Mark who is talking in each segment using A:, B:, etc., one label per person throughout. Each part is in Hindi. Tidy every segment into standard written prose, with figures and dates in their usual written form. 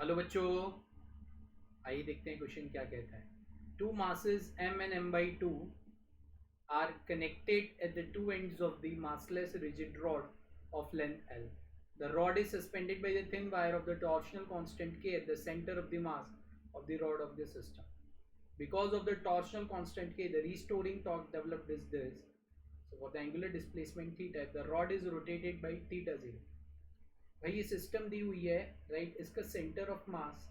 A: हेलो बच्चों, आइए देखते हैं क्वेश्चन क्या कहता है. Two masses m and m by 2 are connected at the two ends of the massless rigid rod of length L. The rod is suspended by the thin wire of the torsional constant K at the center of the mass of the rod of the system. Because of the torsional constant K, the restoring torque developed is this. So for the angular displacement theta, the rod is rotated by theta 0. भाई ये सिस्टम दी हुई है, राइट. इसका centre of mass,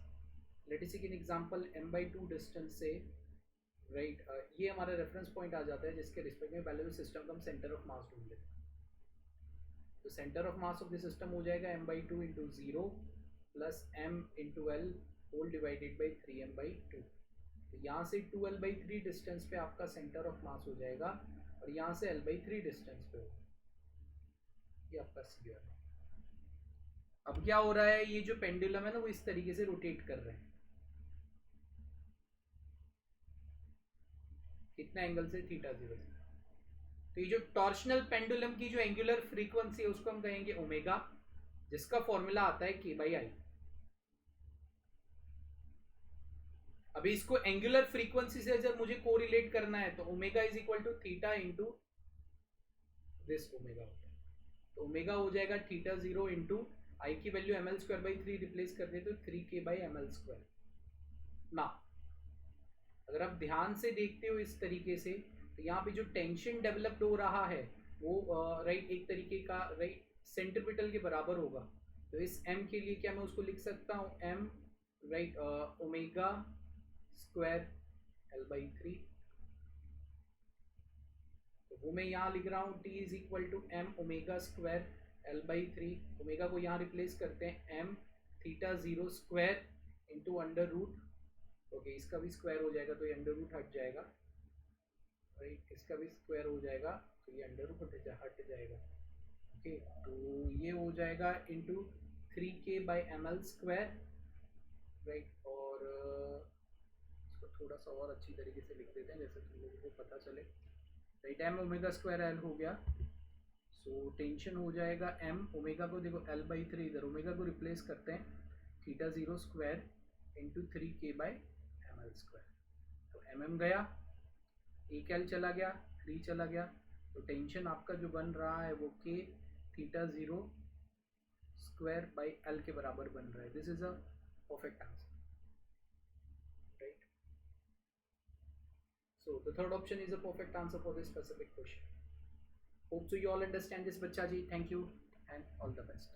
A: let us take an example m by 2 distance से, राइट. ये हमारा रेफरेंस पॉइंट आ जाता है जिसके रिस्पेक्ट में पहले तो सिस्टम का हम सेंटर ऑफ मास ढूंढ लेते हैं. तो centre of mass of the system हो जाएगा m by 2 into 0 plus m into L whole divided by 3m by 2. तो यहाँ से 2l by 3 डिस्टेंस पे आपका सेंटर ऑफ मास हो जाएगा और यहाँ से l by 3 डिस्टेंस पे होगा. ये आपका सीरियर है. अब क्या हो रहा है, ये जो पेंडुलम है ना वो इस तरीके से रोटेट कर रहे हैं. कितना एंगल से? थीटा 0 से. तो ये जो टॉर्शनल पेंडुलम की जो एंगुलर फ्रीक्वेंसी है उसको हम कहेंगे ओमेगा, जिसका फॉर्मूला आता है k by i. अभी इसको एंगुलर फ्रीक्वेंसी से जब मुझे कोरिलेट करना है तो omega is equal to theta into this omega होता है. तो ओमेगा हो जाएगा थीटा 0 इंटू आई की value M L square by 3 replace कर दे तो 3k by M L square. ना अगर आप ध्यान से देखते हो इस तरीके से तो यहाँ पे जो टेंशन डेवलप्ड हो रहा है वो राइट एक तरीके का राइट सेंट्रीपिटल के बराबर होगा. तो इस m के लिए क्या मैं उसको लिख सकता हूँ m right omega square l by 3. तो वो मैं यहाँ लिख रहा हूँ t is equal to m omega square l by 3. Omega को यहाँ रिप्लेस करते हैं m theta 0 square into under root. Okay, इसका भी स्क्वायर हो जाएगा तो ये अंडर रूट हट जाएगा, राइट. इसका भी स्क्वायर हो जाएगा तो ये अंडर रूट हट जाएगा. ओके, तो ये हो जाएगा into 3k by M L square, right. और इसको थोड़ा सा और अच्छी तरीके से लिख देते हैं जैसे तुम लोगों को पता चले, right. m omega square l हो गया. सो टेंशन हो जाएगा m ओमेगा को देखो l बाई 3, इधर ओमेगा को रिप्लेस करते हैं theta 0 square into 3k by M L square. तो mm गया, एक l चला गया, 3 चला गया. तो टेंशन आपका जो बन रहा है वो k theta 0 square by l के बराबर बन रहा है. This is a perfect answer, right. So the third option is a perfect answer for this specific question. Hope so you all understand this, बच्चा जी. Thank you and all the best.